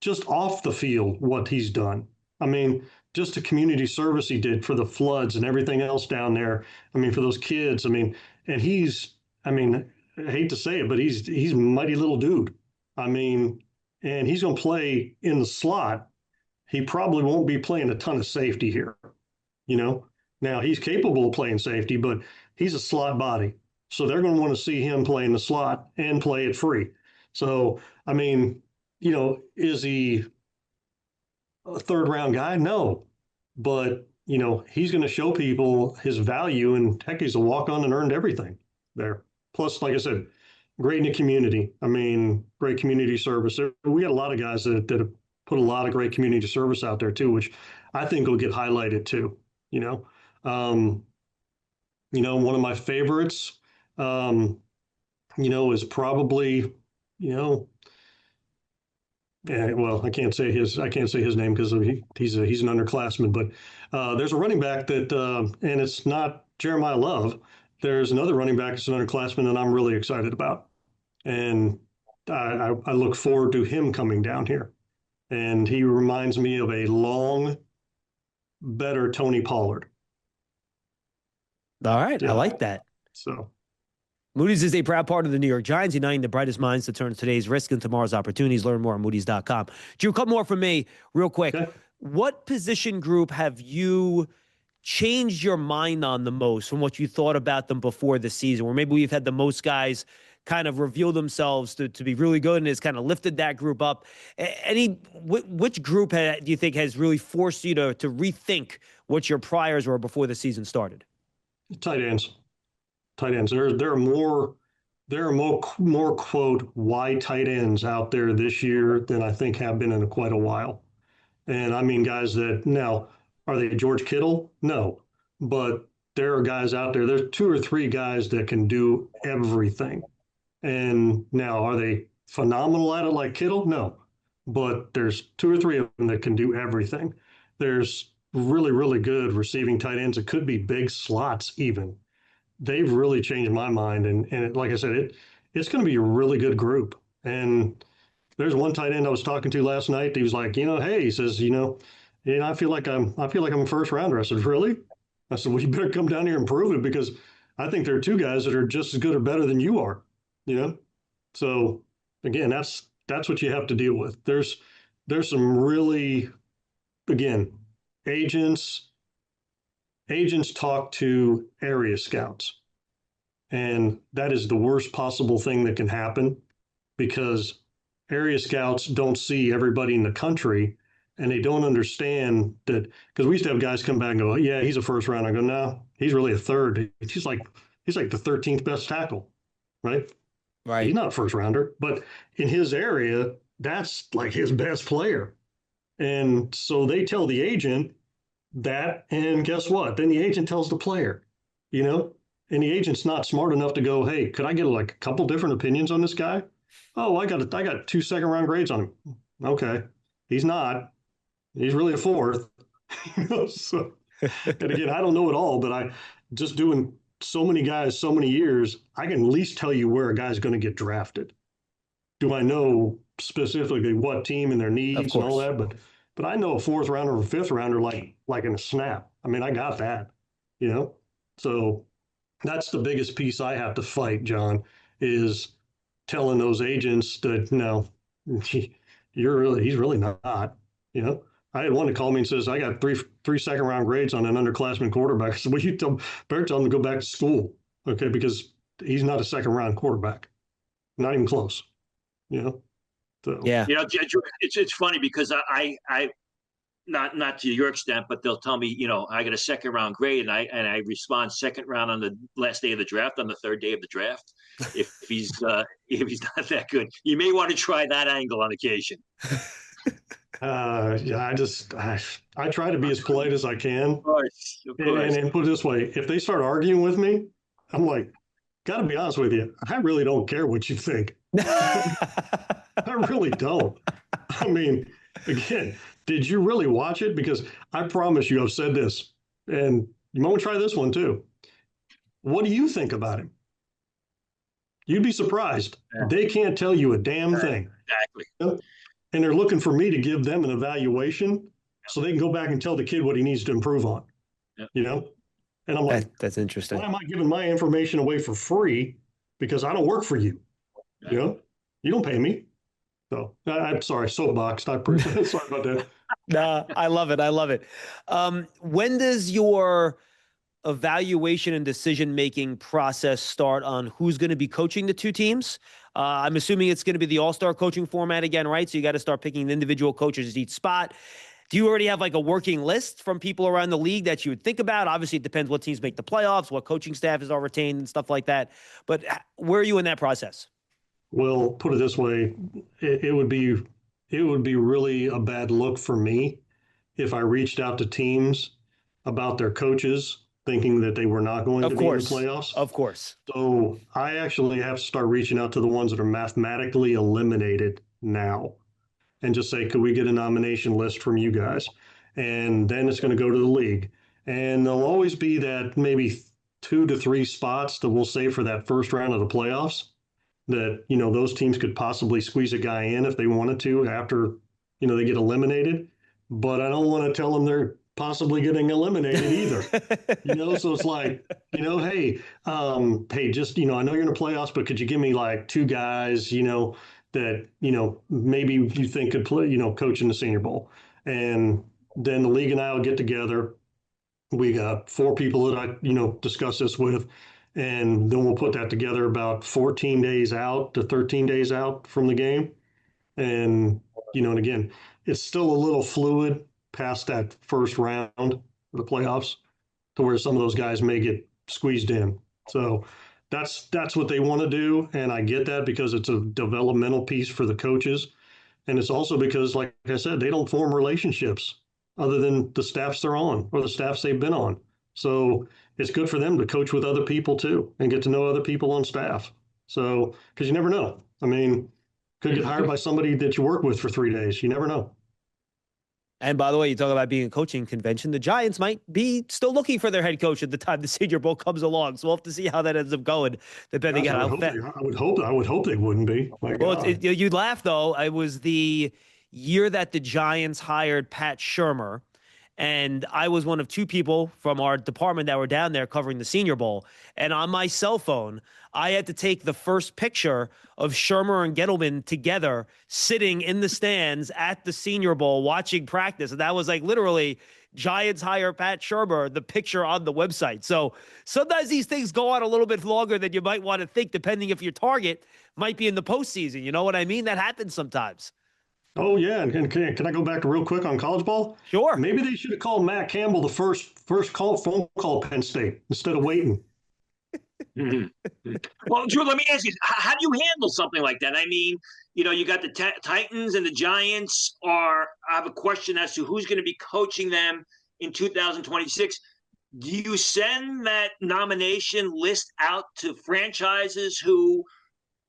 just off the field, what he's done. I mean, just the community service he did for the floods and everything else down there. I mean, for those kids, and I hate to say it, but he's a mighty little dude. I mean, and he's going to play in the slot. He probably won't be playing a ton of safety here. Now he's capable of playing safety, but he's a slot body. So they're going to want to see him play in the slot and play it free. So, I mean, is he a third round guy? No, but he's going to show people his value, and heck, he's a walk on and earned everything there. Plus, like I said, great in the community. I mean, great community service. We got a lot of guys that have put a lot of great community service out there too, which I think will get highlighted too. One of my favorites, is probably, well, I can't say his name because he's an underclassman, but there's a running back that, and it's not Jeremiah Love. There's another running back that's an underclassman that I'm really excited about, and I look forward to him coming down here. And he reminds me of a better Tony Pollard. All right, yeah. I like that. So, Moody's is a proud part of the New York Giants, uniting the brightest minds to turn today's risk into tomorrow's opportunities. Learn more on Moody's.com. Drew, a couple more from me real quick. Okay. What position group have you changed your mind on the most from what you thought about them before the season, where maybe we've had the most guys kind of reveal themselves to be really good and has kind of lifted that group up? Which group do you think has really forced you to rethink what your priors were before the season started? Tight ends. There are more quote wide tight ends out there this year than I think have been in quite a while. And I mean guys that now, are they George Kittle? No. But there are guys out there. There's 2 or 3 guys that can do everything. And now, are they phenomenal at it like Kittle? No. But there's 2 or 3 of them that can do everything. There's really, really good receiving tight ends. It could be big slots even. They've really changed my mind. And like I said, it's going to be a really good group. And there's one tight end I was talking to last night. He was like, hey, he says, I feel like I'm a first rounder. I said, really? I said, well, you better come down here and prove it, because I think there are 2 guys that are just as good or better than you are. So again, that's what you have to deal with. There's some really, again, agents talk to area scouts, and that is the worst possible thing that can happen, because area scouts don't see everybody in the country, and they don't understand that, because we used to have guys come back and go, yeah, he's a first round. I go, no, he's really a third. He's like the 13th best tackle, right? Right. He's not a first rounder, but in his area, that's like his best player. And so they tell the agent that, and guess what? Then the agent tells the player, and the agent's not smart enough to go, hey, could I get like a couple different opinions on this guy? Oh, I got 2 second-round grades on him. Okay. He's not. He's really a 4th. So, and again, I don't know it all, but I just doing so many guys, so many years, I can at least tell you where a guy's going to get drafted. Do I know specifically what team and their needs and all that? But I know a 4th rounder or a 5th rounder like in a snap. I mean, I got that, So that's the biggest piece I have to fight, John, is telling those agents that no, he's really not. I had one that called me and says, I got three second round grades on an underclassman quarterback. I said, well, better tell him to go back to school, okay? Because he's not a second round quarterback, not even close. So yeah. It's funny because I not to your extent, but they'll tell me, I got a second round grade, and I respond second round on the last day of the draft, on the 3rd day of the draft. If he's not that good, you may want to try that angle on occasion. Yeah, I try to be as polite as I can. Of course. And put it this way, if they start arguing with me, I'm like, gotta be honest with you, I really don't care what you think. I really don't. I mean, again, did you really watch it? Because I promise you, I've said this, and you might want to try this one too. What do you think about him? You'd be surprised. Yeah. They can't tell you a damn thing. Exactly. And they're looking for me to give them an evaluation so they can go back and tell the kid what he needs to improve on. And I'm like, that's interesting. Why am I giving my information away for free? Because I don't work for you. You don't pay me. So I'm sorry, soapboxed. Sorry about that. Nah, I love it. When does your evaluation and decision-making process start on who's going to be coaching the 2 teams? I'm assuming it's going to be the all-star coaching format again, right? So you got to start picking individual coaches at each spot. Do you already have like a working list from people around the league that you would think about? Obviously, it depends what teams make the playoffs, what coaching staff is all retained and stuff like that. But where are you in that process? Well, put it this way, it would be really a bad look for me if I reached out to teams about their coaches thinking that they were not going to be in the playoffs. Of course. So I actually have to start reaching out to the ones that are mathematically eliminated now and just say, could we get a nomination list from you guys? And then it's going to go to the league. And there'll always be that maybe 2 to 3 spots that we'll save for that first round of the playoffs that, those teams could possibly squeeze a guy in if they wanted to after, they get eliminated. But I don't want to tell them possibly getting eliminated either. So it's like, hey, just, I know you're in the playoffs, but could you give me like two guys, that, maybe you think could play, coach in the Senior Bowl. And then the league and I will get together. We got 4 people that I, discuss this with, and then we'll put that together about 14 days out to 13 days out from the game. And, and again, it's still a little fluid past that first round of the playoffs to where some of those guys may get squeezed in. So that's what they want to do. And I get that because it's a developmental piece for the coaches. And it's also because, like I said, they don't form relationships other than the staffs they're on or the staffs they've been on. So it's good for them to coach with other people too and get to know other people on staff. So, because you never know. I mean, could get hired by somebody that you work with for 3 days. You never know. And by the way, you talk about being a coaching convention. The Giants might be still looking for their head coach at the time the Senior Bowl comes along. So we'll have to see how that ends up going, depending Gosh, on how I would hope they wouldn't be. Well, you'd laugh though. It was the year that the Giants hired Pat Shurmur, and I was one of 2 people from our department that were down there covering the Senior Bowl. And on my cell phone, I had to take the first picture of Shurmur and Gettleman together sitting in the stands at the Senior Bowl watching practice. And that was like literally Giants hire Pat Shurmur, the picture on the website. So sometimes these things go on a little bit longer than you might want to think, depending if your target might be in the postseason. You know what I mean? That happens sometimes. Oh, yeah. And can I go back real quick on college ball? Sure. Maybe they should have called Matt Campbell the first phone call Penn State instead of waiting. Mm-hmm. Well, Drew, let me ask you, how do you handle something like that? I mean, you got the Titans and the Giants I have a question as to who's going to be coaching them in 2026. Do you send that nomination list out to franchises who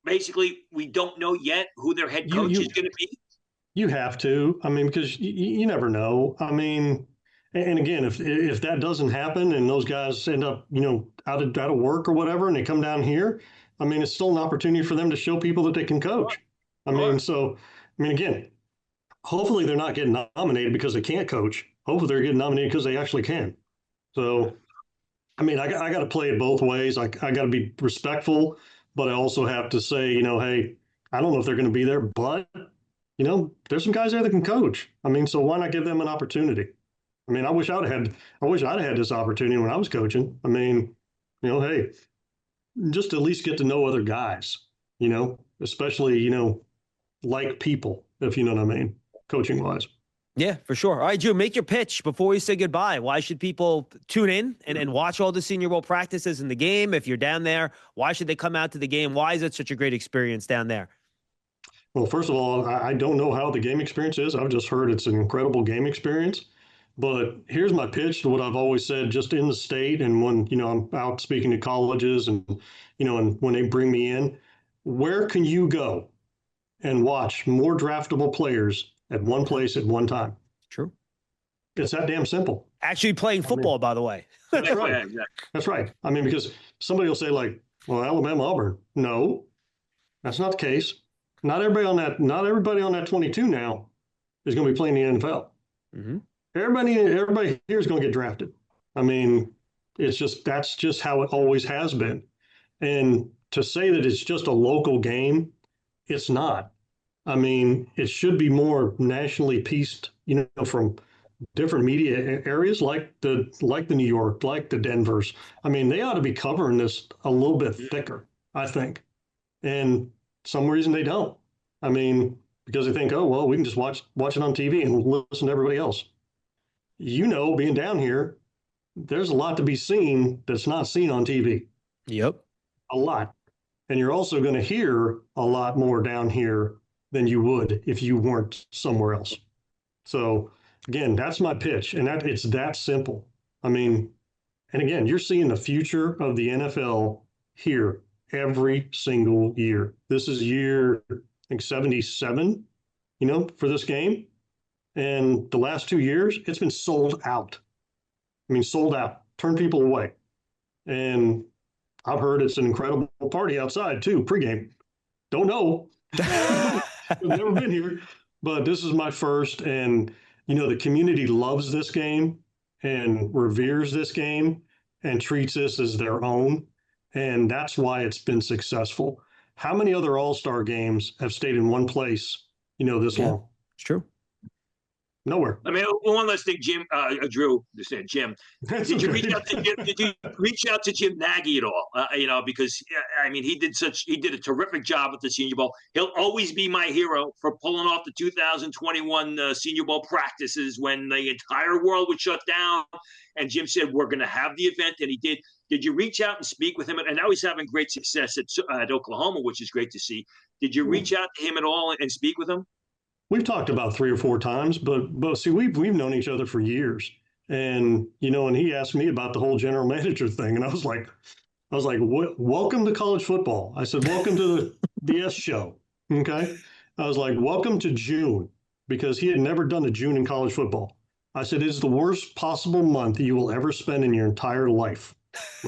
basically we don't know yet who their head coach is going to be? You have to. I mean, because you never know. I mean, and again, if that doesn't happen and those guys end up, out of work or whatever, and they come down here, I mean, it's still an opportunity for them to show people that they can coach. I mean, again, hopefully they're not getting nominated because they can't coach. Hopefully they're getting nominated because they actually can. So, I mean, I got to play it both ways. I got to be respectful, but I also have to say, hey, I don't know if they're going to be there, but there's some guys there that can coach. I mean, so why not give them an opportunity? I mean, I wish I'd had this opportunity when I was coaching. I mean, hey, just at least get to know other guys, especially, like people, if you know what I mean, coaching wise. Yeah, for sure. All right, Drew, make your pitch before we say goodbye. Why should people tune in and watch all the Senior Bowl practices in the game? If you're down there, why should they come out to the game? Why is it such a great experience down there? Well, first of all, I don't know how the game experience is. I've just heard it's an incredible game experience. But here's my pitch to what I've always said, just in the state and when, I'm out speaking to colleges and, and when they bring me in, where can you go and watch more draftable players at one place at one time? True. It's that damn simple. Actually playing football, by the way. That's right. That's right. I mean, because somebody will say like, well, Alabama, Auburn. No, that's not the case. Not everybody on that 22 now is going to be playing the NFL. Mm-hmm. Everybody here is going to get drafted. I mean, that's just how it always has been. And to say that it's just a local game, it's not. I mean, it should be more nationally pieced, from different media areas like the New York, like the Denvers. I mean, they ought to be covering this a little bit thicker, I think. And some reason they don't. I mean, because they think, oh, well, we can just watch it on TV and listen to everybody else. Being down here, there's a lot to be seen that's not seen on TV. Yep. A lot. And you're also going to hear a lot more down here than you would if you weren't somewhere else. So, again, that's my pitch. And it's that simple. I mean, and again, you're seeing the future of the NFL here every single year. This is year, I think, 77, for this game. And the last 2 years, it's been sold out. I mean, sold out, turn people away. And I've heard it's an incredible party outside too, pregame. Don't know. I've never been here, but this is my first. And, the community loves this game. and reveres this game and treats this as their own. And that's why it's been successful. How many other All-Star games have stayed in one place, this long? It's true. Nowhere. I mean, one last thing, Jim, Drew, just said, Jim, did you reach out to Jim Nagy at all? Because I mean, he did a terrific job at the Senior Bowl. He'll always be my hero for pulling off the 2021 Senior Bowl practices when the entire world was shut down. And Jim said, we're going to have the event. And he did. Did you reach out and speak with him? And now he's having great success at Oklahoma, which is great to see. Did you reach out to him at all and speak with him? We've talked about 3 or 4 times, but see, we've known each other for years. And, and he asked me about the whole general manager thing. And I was like, welcome to college football. I said, welcome to the S show. Okay. I was like, welcome to June, because he had never done a June in college football. I said, it's the worst possible month you will ever spend in your entire life.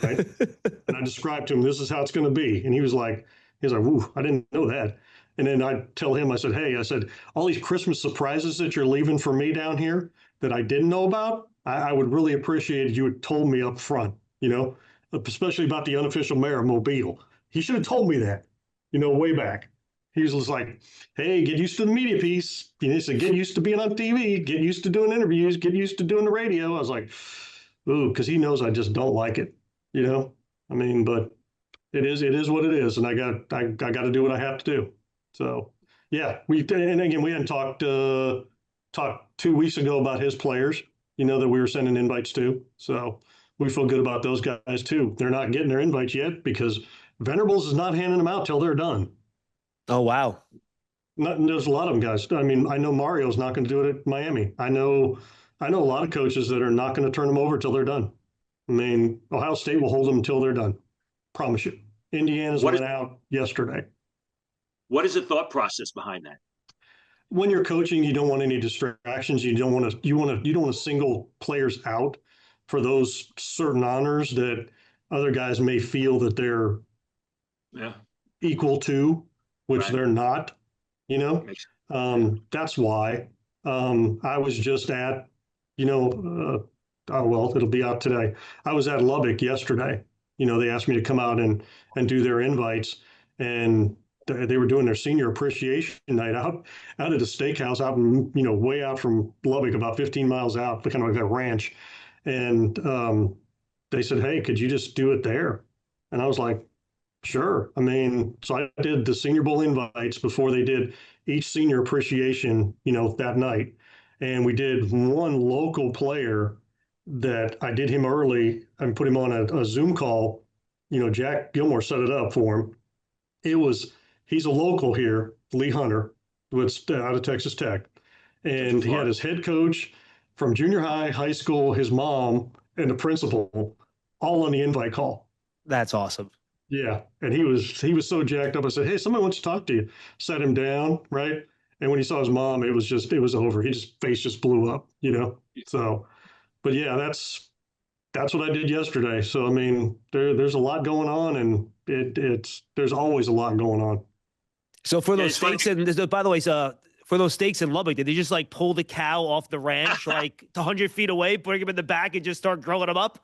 Right. And I described to him, this is how it's going to be. And he was like, woo, I didn't know that. And then I tell him, I said, all these Christmas surprises that you're leaving for me down here that I didn't know about, I would really appreciate if you had told me up front, especially about the unofficial mayor of Mobile. He should have told me that, way back. He was just like, hey, get used to the media piece. He said, get used to being on TV, get used to doing interviews, get used to doing the radio. I was like, ooh, because he knows I just don't like it, I mean, but it is what it is. And I got to do what I have to do. So, yeah, we hadn't talked 2 weeks ago about his players, that we were sending invites to. So we feel good about those guys, too. They're not getting their invites yet because Venables is not handing them out till they're done. Oh, wow. There's a lot of them, guys. I mean, I know Mario's not going to do it at Miami. I know a lot of coaches that are not going to turn them over till they're done. I mean, Ohio State will hold them until they're done. Promise you. Indiana's went out yesterday. What is the thought process behind that? When you're coaching, you don't want any distractions. You don't want to single players out for those certain honors that other guys may feel that they're equal to, which they're not. That's why I was just at, it'll be out today. I was at Lubbock yesterday. They asked me to come out and do their invites, and they were doing their senior appreciation night out at a steakhouse out in, way out from Lubbock, about 15 miles out, kind of like that ranch. And they said, hey, could you just do it there? And I was like, sure. I mean, so I did the Senior Bowl invites before they did each senior appreciation, that night. And we did one local player that I did him early and put him on a Zoom call. Jack Gilmore set it up for him. He's a local here, Lee Hunter, who's out of Texas Tech. And he had his head coach from junior high, high school, his mom, and the principal all on the invite call. That's awesome. Yeah. And he was so jacked up. I said, hey, somebody wants to talk to you. Sat him down, right? And when he saw his mom, it was over. Face just blew up, So, but yeah, that's what I did yesterday. So, I mean, there's a lot going on, and there's always a lot going on. So for those steaks, and by the way, for those steaks in Lubbock, did they just pull the cow off the ranch 100 feet away, bring him in the back, and just start grilling them up?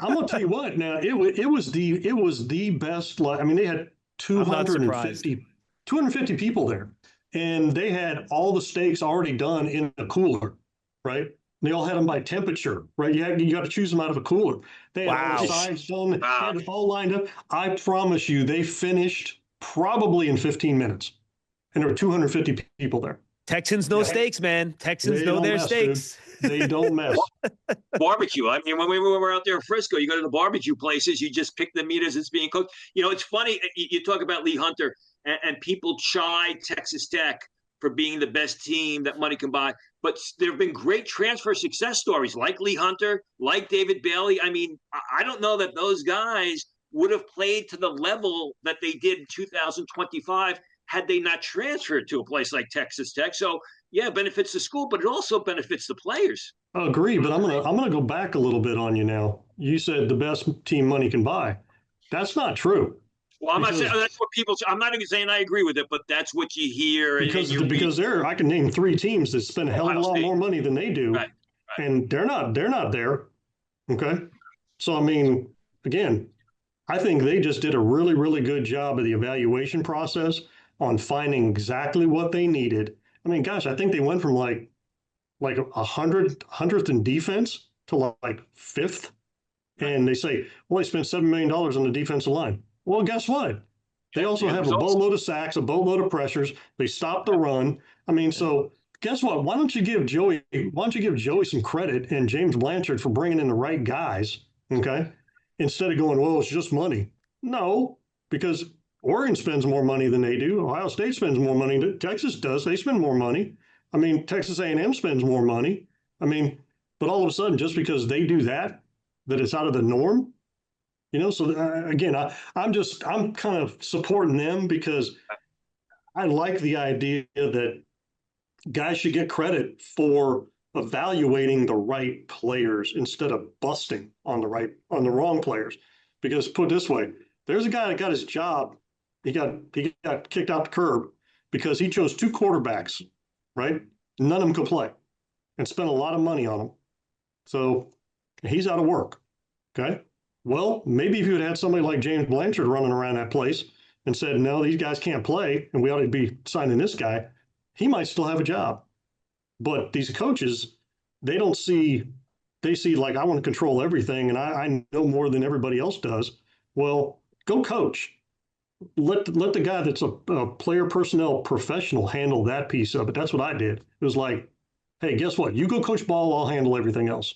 I'm gonna tell you what. Now it was the best. I mean, they had 250 people there, and they had all the steaks already done in a cooler, right? They all had them by temperature, right? You got to choose them out of a cooler. They had all the sides done, had it all lined up. I promise you, they finished probably in 15 minutes. And there were 250 people there. Texans know steaks, man. Texans know their steaks. Dude. They don't mess. Barbecue. I mean, when we were out there in Frisco, you go to the barbecue places, you just pick the meat as it's being cooked. It's funny. You talk about Lee Hunter, and people chide Texas Tech for being the best team that money can buy. But there have been great transfer success stories like Lee Hunter, like David Bailey. I mean, I don't know that those guys would have played to the level that they did in 2025 had they not transferred to a place like Texas Tech. So, yeah, it benefits the school, but it also benefits the players. I agree, but I'm gonna go back a little bit on you now. You said the best team money can buy. That's not true. Well, I'm not saying that's what people. I'm not even saying I agree with it, but that's what you hear. Because I can name 3 teams that spend a hell of a lot more money than they do, and they're not there. Okay. So, I mean, again, I think they just did a really, really good job of the evaluation process on finding exactly what they needed. I mean, gosh, I think they went from like 100th in defense to like fifth. And they say, well, they spent $7 million on the defensive line. Well, guess what? They also have a boatload of sacks, a boatload of pressures. They stopped the run. I mean, so guess what? Why don't you give Joey some credit and James Blanchard for bringing in the right guys, okay? Instead of going, well, it's just money. No, because Oregon spends more money than they do. Ohio State spends more money than Texas does. They spend more money. I mean, Texas A&M spends more money. I mean, but all of a sudden, just because they do that it's out of the norm. So again, I'm kind of supporting them because I like the idea that guys should get credit for evaluating the right players instead of busting on the wrong players. Because put it this way, there's a guy that got his job. He got kicked out the curb because he chose two quarterbacks, right? None of them could play and spent a lot of money on them. So he's out of work. Okay. Well, maybe if you had somebody like James Blanchard running around that place and said, no, these guys can't play and we ought to be signing this guy, he might still have a job. But these coaches, they see like, I want to control everything and I know more than everybody else does. Well, go coach. Let the guy that's a player personnel professional handle that piece of it. That's what I did. It was like, hey, guess what? You go coach ball, I'll handle everything else.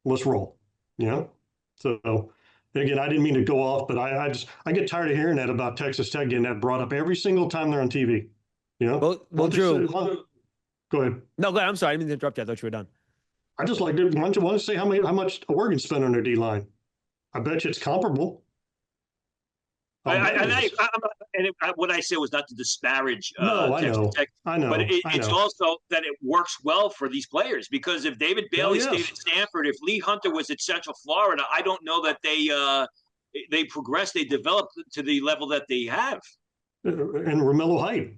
Let's roll. So again, I didn't mean to go off, but I get tired of hearing that about Texas Tech getting that brought up every single time they're on TV. Well, Drew, go ahead. No, go ahead. I'm sorry, I didn't mean to interrupt you. I thought you were done. I just like, why don't you want to say how much Oregon spent on their D line? I bet you it's comparable. What I said was not to disparage Texas Tech. I know. But it's also that it works well for these players because if David Bailey stayed at Stanford, if Lee Hunter was at Central Florida, I don't know that they progressed, they developed to the level that they have. And Romello Height.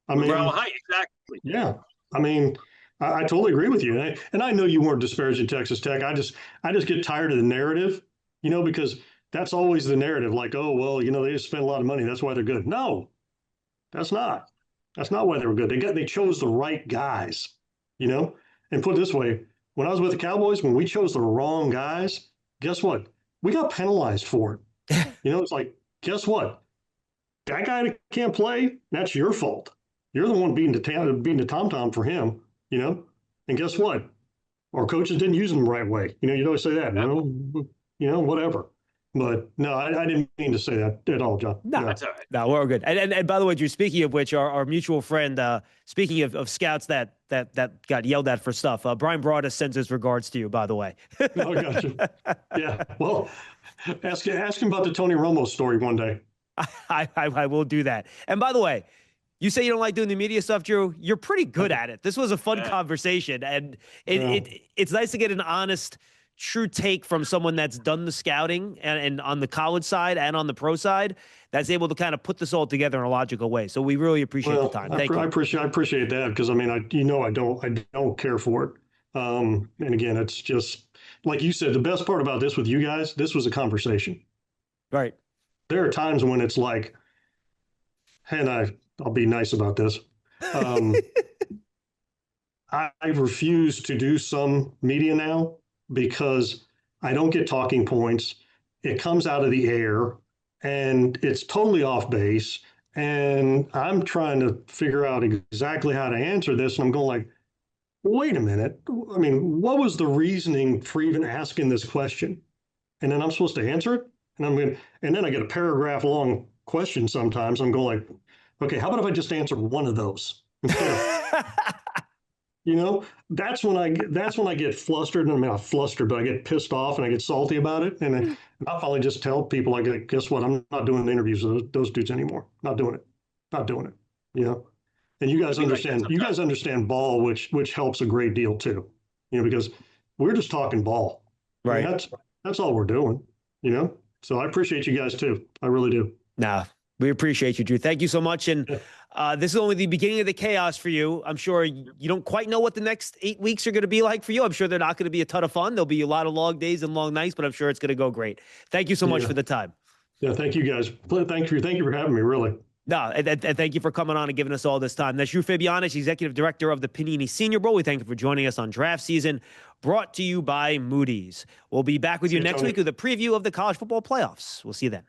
Romello Height, exactly. Yeah. I mean, I totally agree with you. And I know you weren't disparaging Texas Tech. I just get tired of the narrative, because that's always the narrative. Like, oh, well, they just spent a lot of money. That's why they're good. No, that's not. That's not why they were good. They chose the right guys, And put it this way, when I was with the Cowboys, when we chose the wrong guys, guess what? We got penalized for it. It's like, guess what? That guy that can't play, that's your fault. You're the one beating the tom-tom for him, And guess what? Our coaches didn't use him the right way. You'd always say that, whatever. But no, I didn't mean to say that at all, John. No, that's all right. No, we're all good. And by the way, Drew, speaking of which, our mutual friend, speaking of scouts that got yelled at for stuff, Brian Broaddus sends his regards to you, by the way. Oh, gotcha. Yeah. Well, ask him about the Tony Romo story one day. I will do that. And by the way, you say you don't like doing the media stuff, Drew. You're pretty good at it. This was a fun conversation, and it's nice to get an honest, true take from someone that's done the scouting and on the college side and on the pro side that's able to kind of put this all together in a logical way. So we really appreciate the time. Thank you. I appreciate that because I don't care for it. And again, it's just like you said, the best part about this with you guys, this was a conversation. Right. There are times when it's like, and I'll be nice about this. I refuse to do some media now because I don't get talking points. It comes out of the air and it's totally off base. And I'm trying to figure out exactly how to answer this. And I'm going like, wait a minute. I mean, what was the reasoning for even asking this question? And then I'm supposed to answer it. And then I get a paragraph long question sometimes. I'm going like, okay, how about if I just answer one of those? That's when I get flustered. And I'm not flustered, but I get pissed off and I get salty about it. And I'll finally just tell people, like, guess what? I'm not doing the interviews with those dudes anymore. Not doing it. And you guys understand. You guys understand ball, which helps a great deal too. Because we're just talking ball. Right. I mean, that's all we're doing. So I appreciate you guys too. I really do. Nah. We appreciate you, Drew. Thank you so much. And This is only the beginning of the chaos for you. I'm sure you don't quite know what the next 8 weeks are going to be like for you. I'm sure they're not going to be a ton of fun. There'll be a lot of long days and long nights, but I'm sure it's going to go great. Thank you so much for the time. Yeah, thank you guys. Thank you for having me, really. No, and thank you for coming on and giving us all this time. That's Drew Fabianich, Executive Director of the Panini Senior Bowl. We thank you for joining us on draft season, brought to you by Moody's. We'll be back with you next week with a preview of the college football playoffs. We'll see you then.